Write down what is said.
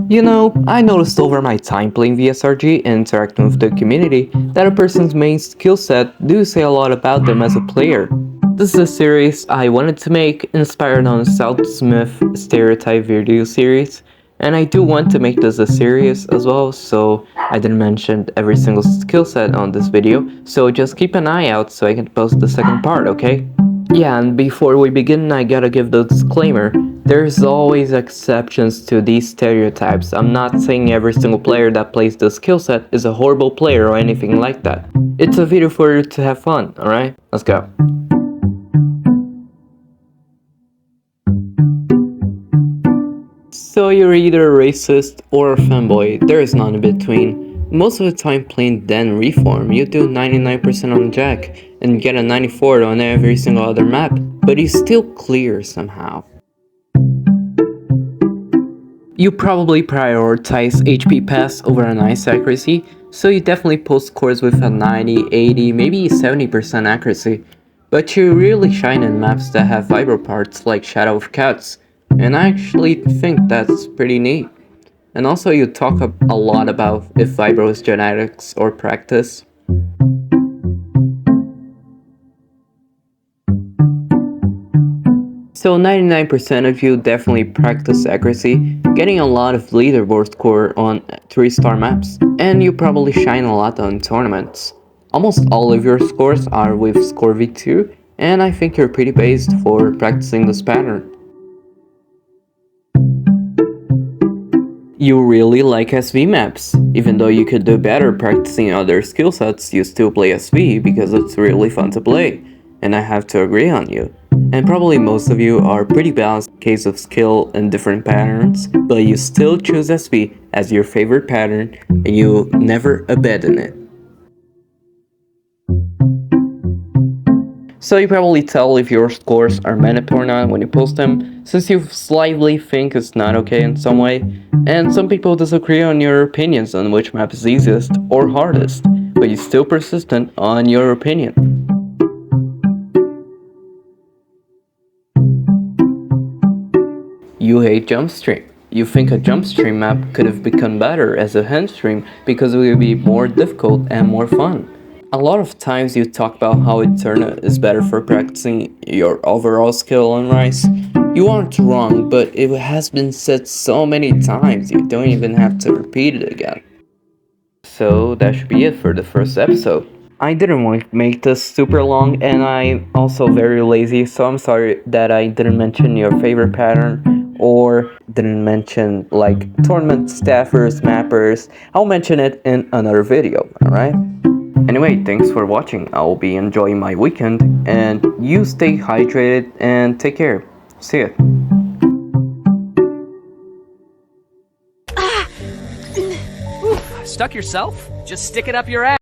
You know, I noticed over my time playing VSRG and interacting with the community that a person's main skill set do say a lot about them as a player. This is a series I wanted to make inspired on South Smith Stereotype video series, and I do want to make this a series as well, so I didn't mention every single skill set on this video, so just keep an eye out so I can post the second part, okay? Yeah, and before we begin, I gotta give the disclaimer. There's always exceptions to these stereotypes. I'm not saying every single player that plays the skill set is a horrible player or anything like that. It's a video for you to have fun, alright? Let's go. So you're either a racist or a fanboy, there is none in between. Most of the time playing Den Reform, you do 99% on Jack, and get a 94 on every single other map, but you still clear somehow. You probably prioritize HP pass over a nice accuracy, so you definitely post scores with a 90, 80, maybe 70% accuracy. But you really shine in maps that have Vibro parts like Shadow of Cats, and I actually think that's pretty neat. And also you talk a lot about if Vibro is genetics or practice. So 99% of you definitely practice accuracy, getting a lot of leaderboard score on 3-star maps, and you probably shine a lot on tournaments. Almost all of your scores are with Score V2, and I think you're pretty based for practicing this pattern. You really like SV maps. Even though you could do better practicing other skill sets, you still play SV because it's really fun to play, and I have to agree on you. And probably most of you are pretty balanced in case of skill and different patterns, but you still choose SV as your favorite pattern and you never abandon it. So you probably tell if your scores are manip or not when you post them, since you slightly think it's not okay in some way, and some people disagree on your opinions on which map is easiest or hardest, but you're still persistent on your opinion. You hate Jumpstream. You think a Jumpstream map could have become better as a Handstream because it would be more difficult and more fun. A lot of times you talk about how Eterna is better for practicing your overall skill on Rise. You aren't wrong, but it has been said so many times you don't even have to repeat it again. So that should be it for the first episode. I didn't want to make this super long, and I'm also very lazy, so I'm sorry that I didn't mention your favorite pattern or didn't mention like tournament staffers, mappers. I'll mention it in another video, alright? Anyway, thanks for watching. I'll be enjoying my weekend, and you stay hydrated and take care. See ya. Stuck yourself? Just stick it up your ass.